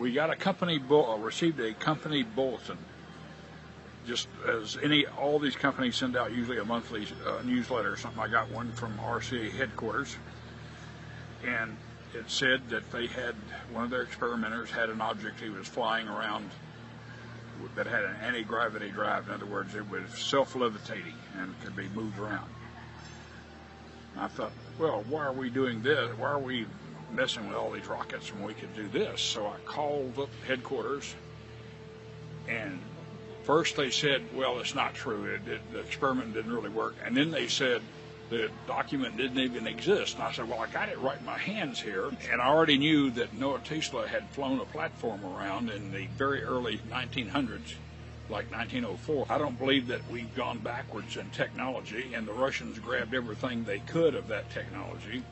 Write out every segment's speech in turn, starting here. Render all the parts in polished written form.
we got received a company bulletin, just as all these companies send out usually a monthly newsletter or something. I got one from RCA headquarters, and it said that they had, one of their experimenters had an object he was flying around that had an anti-gravity drive. In other words, it was self-levitating and could be moved around. And I thought, well, why are we doing this? Why are we messing with all these rockets when we could do this? So I called up headquarters, and first they said, well, it's not true. The experiment didn't really work. And then they said the document didn't even exist. And I said, well, I got it right in my hands here. And I already knew that Nikola Tesla had flown a platform around in the very early 1900s, like 1904. I don't believe that we've gone backwards in technology, and the Russians grabbed everything they could of that technology.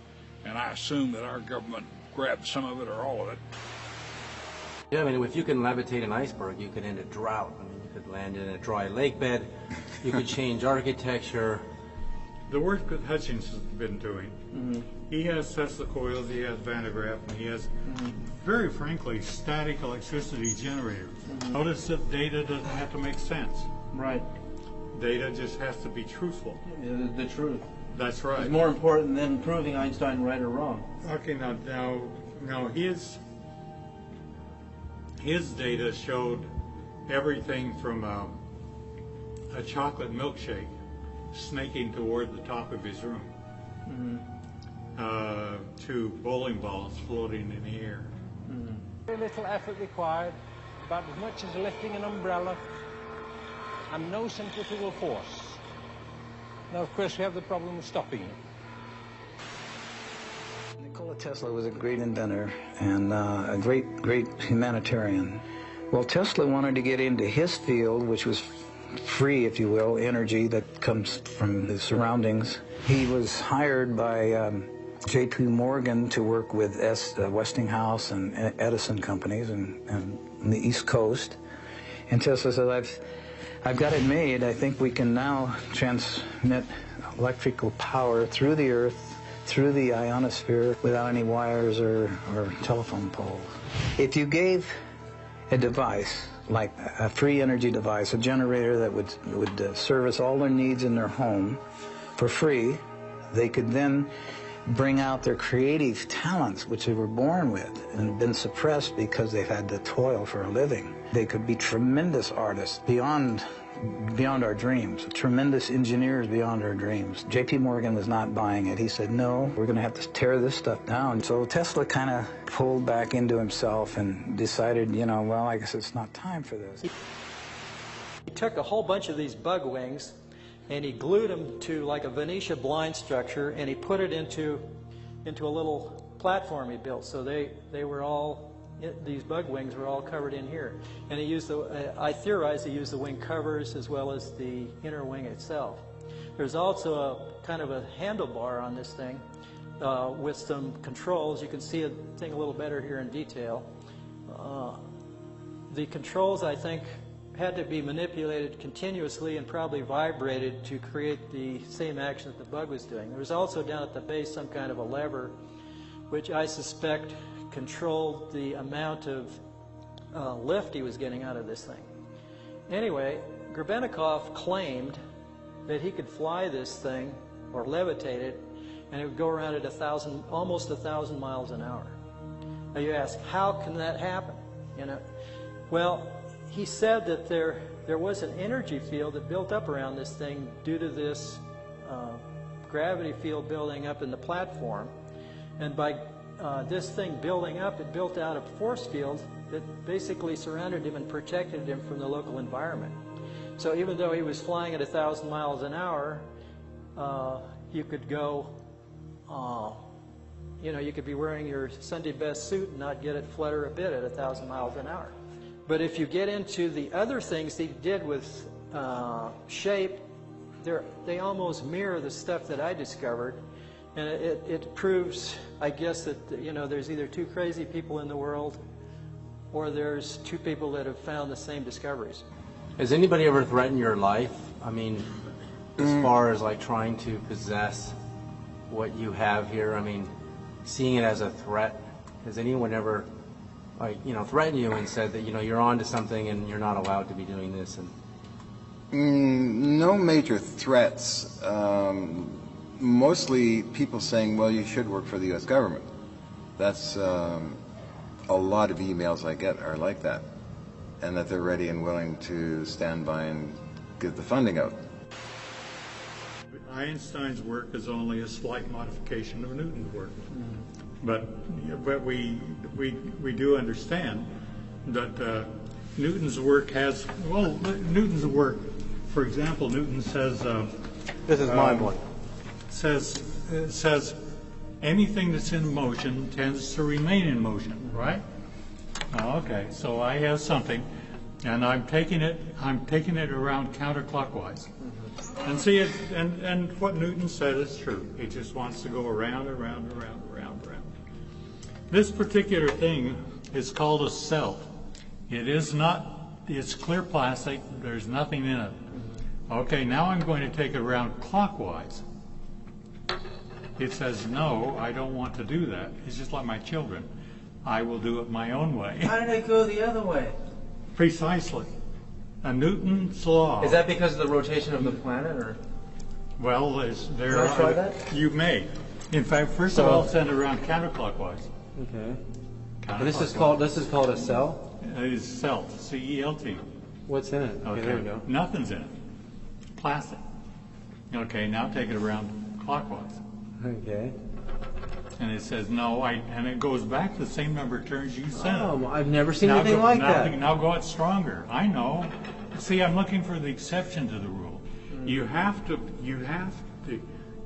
And I assume that our government grabbed some of it or all of it. Yeah, I mean, if you can levitate an iceberg, you could end a drought. I mean, you could land in a dry lake bed. You could change architecture. The work that Hutchins has been doing, he has Tesla coils, he has Van de Graaff, and he has, very frankly, static electricity generators. Notice that data doesn't have to make sense. Right. Data just has to be truthful. The truth. That's right. It's more important than proving Einstein right or wrong. Okay, now his data showed everything from a chocolate milkshake snaking toward the top of his room to bowling balls floating in the air. Very little effort required, about as much as lifting an umbrella, and no centrifugal force. Now, of course, we have the problem of stopping it. Nikola Tesla was a great inventor and a great humanitarian. Well, Tesla wanted to get into his field, which was free, if you will, energy that comes from the surroundings. He was hired by J.P. Morgan to work with Westinghouse and Edison companies on the East Coast. And Tesla said, I've got it made. I think we can now transmit electrical power through the Earth, through the ionosphere, without any wires or telephone poles. If you gave a device, like a free energy device, a generator that would service all their needs in their home for free, they could then bring out their creative talents, which they were born with and have been suppressed because they've had to toil for a living. They could be tremendous artists beyond our dreams, tremendous engineers beyond our dreams. J.P. Morgan was not buying it. He said, no, we're going to have to tear this stuff down. So Tesla kind of pulled back into himself and decided, well, I guess it's not time for this. He took a whole bunch of these bug wings and he glued them to like a Venetia blind structure, and he put it into a little platform he built. So they were all, these bug wings were all covered in here. And he used I theorize he used the wing covers as well as the inner wing itself. There's also a kind of a handlebar on this thing with some controls. You can see the thing a little better here in detail. The controls, I think, had to be manipulated continuously and probably vibrated to create the same action that the bug was doing. There was also down at the base some kind of a lever, which I suspect controlled the amount of lift he was getting out of this thing. Anyway, Grebennikov claimed that he could fly this thing or levitate it, and it would go around at almost 1,000 miles an hour. Now you ask, how can that happen? Well, he said that there was an energy field that built up around this thing due to this gravity field building up in the platform, and by this thing building up, it built out a force field that basically surrounded him and protected him from the local environment. So even though he was flying at 1,000 miles an hour, you could go, you could be wearing your Sunday best suit and not get it flutter a bit at 1,000 miles an hour. But if you get into the other things he did with shape, they almost mirror the stuff that I discovered. And it proves, I guess, that there's either two crazy people in the world or there's two people that have found the same discoveries. Has anybody ever threatened your life? I mean, as far as like trying to possess what you have here, I mean, seeing it as a threat, has anyone ever like, you know, threatened you and said that, you know, you're on to something and you're not allowed to be doing this? And No major threats. Mostly people saying, well, you should work for the U.S. government. That's a lot of emails I get are like that, and that they're ready and willing to stand by and give the funding out. Einstein's work is only a slight modification of Newton's work. But we do understand that Newton's work has, well, Newton's work, for example, Newton says, this is my book. says anything that's in motion tends to remain in motion, right? Okay, so I have something, and I'm taking it around counterclockwise. And see, and what Newton said is true. He just wants to go around, around, around, around, around. This particular thing is called a cell. It is not, it's clear plastic, there's nothing in it. Okay, now I'm going to take it around clockwise. It says, no, I don't want to do that. It's just like my children. I will do it my own way. How did it go the other way? Precisely. A Newton's law. Is that because of the rotation of the planet, or? Well, there Can I try are. that? You may. In fact, first of all, send it around counterclockwise. Okay. And this is called a cell? It is celt, C-E-L-T. What's in it? Okay, there we go. Nothing's in it. Plastic. Okay, now take it around clockwise. Okay. And it says no, and it goes back to the same number of turns you said. Oh, I've never seen anything like that. Now go out stronger. I know. See, I'm looking for the exception to the rule. You have to,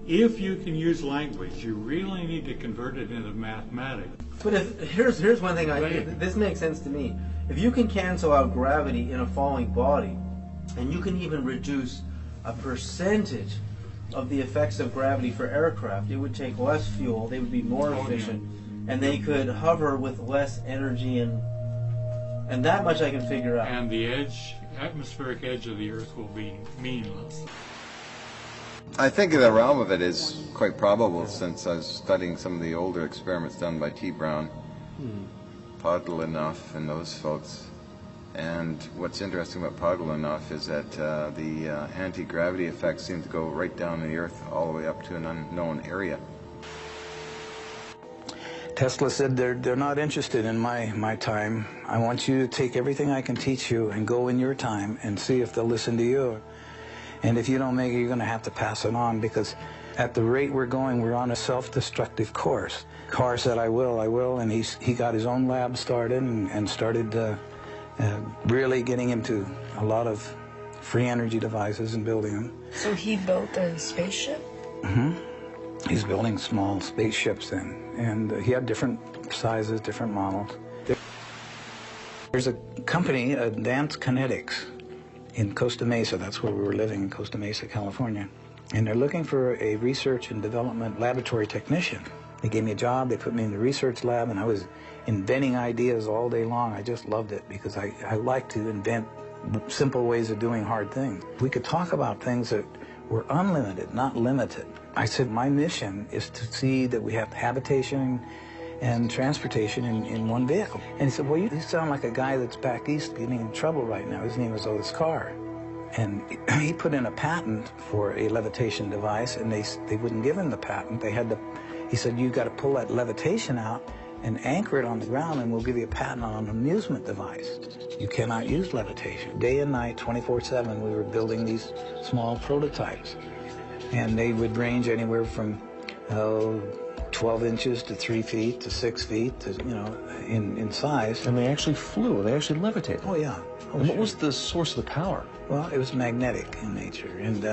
if you can use language, you really need to convert it into mathematics. But here's one thing this makes sense to me. If you can cancel out gravity in a falling body, and you can even reduce a percentage of the effects of gravity for aircraft, it would take less fuel, they would be more efficient, and they could hover with less energy, and that much I can figure out. And the atmospheric edge of the Earth will be meaningless. I think the realm of it is quite probable, since I was studying some of the older experiments done by T. Brown, Podleinoff, and those folks. And what's interesting about Podleinoff is that the anti-gravity effects seem to go right down the Earth all the way up to an unknown area. Tesla said they're not interested in my time. I want you to take everything I can teach you and go in your time and see if they'll listen to you. And if you don't make it, you're going to have to pass it on, because at the rate we're going, we're on a self-destructive course. Carr said, I will, and he got his own lab started and started really getting into a lot of free energy devices and building them. So he built a spaceship? Mm-hmm. He's building small spaceships then, and he had different sizes, different models. There's a company, Advanced Kinetics, in Costa Mesa. That's where we were living, in Costa Mesa, California. And they're looking for a research and development laboratory technician. They gave me a job, they put me in the research lab, and I was inventing ideas all day long. I just loved it, because I like to invent simple ways of doing hard things. We could talk about things that were unlimited, not limited. I said, my mission is to see that we have habitation and transportation in one vehicle. And he said, well, you sound like a guy that's back east getting in trouble right now. His name is Otis Carr. And he put in a patent for a levitation device, and they wouldn't give him the patent. He said, you got to pull that levitation out and anchor it on the ground, and we'll give you a patent on an amusement device. You cannot use levitation. Day and night, 24/7, we were building these small prototypes. And they would range anywhere from 12 inches to 3 feet to 6 feet, to, in size. And they actually flew, they actually levitated. Oh, yeah. And what was the source of the power? Well, it was magnetic in nature. And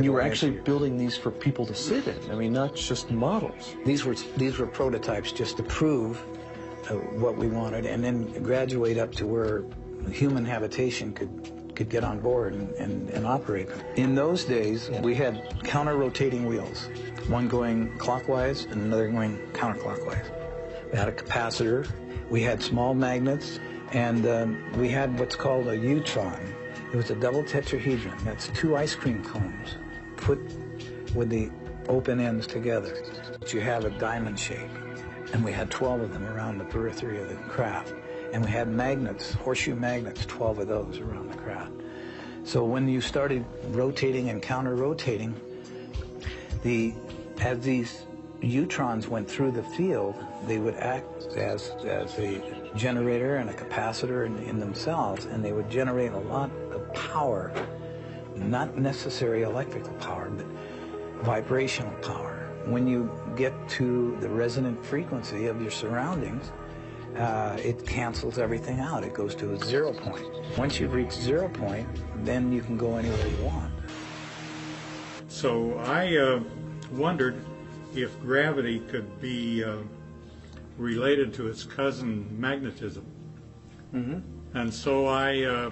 you were actually building these for people to sit in. I mean, not just models. These were prototypes just to prove what we wanted, and then graduate up to where human habitation could get on board and operate. In those days, we had counter-rotating wheels, one going clockwise and another going counterclockwise. We had a capacitor, we had small magnets, and we had what's called a U-tron. It was a double tetrahedron. That's 2 ice cream cones put with the open ends together. You have a diamond shape. And we had 12 of them around the periphery of the craft. And we had magnets, horseshoe magnets, 12 of those around the craft. So when you started rotating and counter-rotating, as these neutrons went through the field, they would act as a generator and a capacitor in themselves, and they would generate a lot of power, not necessarily electrical power, but vibrational power. When you get to the resonant frequency of your surroundings, it cancels everything out. It goes to a 0 point. Once you've reached 0 point, then you can go anywhere you want. So I wondered if gravity could be related to its cousin magnetism. Mm-hmm. And so I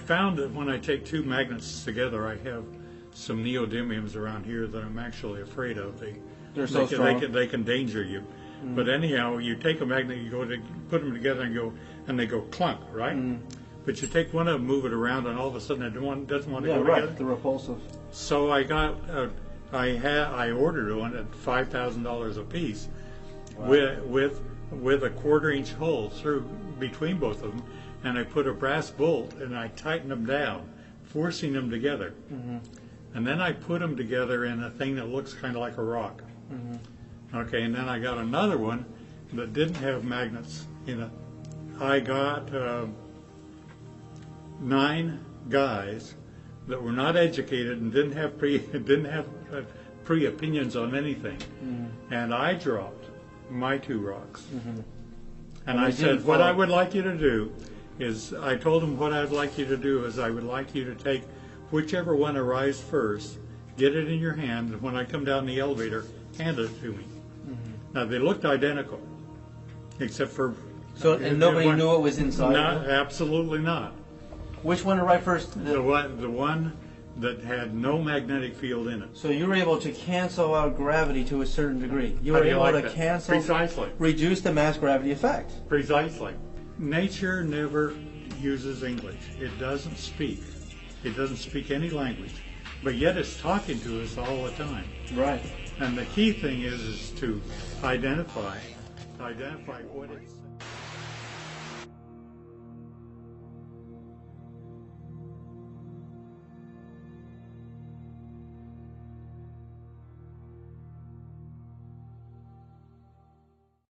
found that when I take two magnets together, I have some neodymiums around here that I'm actually afraid of. They're so strong. They can danger you. Mm-hmm. But anyhow, you take a magnet, you go to put them together and they go clunk, right? Mm-hmm. But you take one of them, move it around, and all of a sudden it doesn't want to go right. together. The repulsive. So I got I ordered one at $5,000 a piece, wow. with a 1/4-inch hole through between both of them, and I put a brass bolt and I tightened them down, forcing them together. Mm-hmm. And then I put them together in a thing that looks kind of like a rock. Mm-hmm. Okay, and then I got another one that didn't have magnets in it. I got 9 guys that were not educated and didn't have pre-opinions on anything. Mm-hmm. And I dropped my 2 rocks. Mm-hmm. And I said, what I would like you to do is, I told them what I'd like you to do is I would like you to take whichever one arrives first, get it in your hand, and when I come down the elevator, hand it to me. Mm-hmm. Now, they looked identical, except for... So, and nobody knew it was inside? No, absolutely not. Which one arrived first? The one that had no magnetic field in it. So you were able to cancel out gravity to a certain degree. You were able to cancel, precisely, reduce the mass gravity effect. Precisely. Nature never uses English. It doesn't speak. It doesn't speak any language. But yet it's talking to us all the time. Right. And the key thing is to identify what it's saying.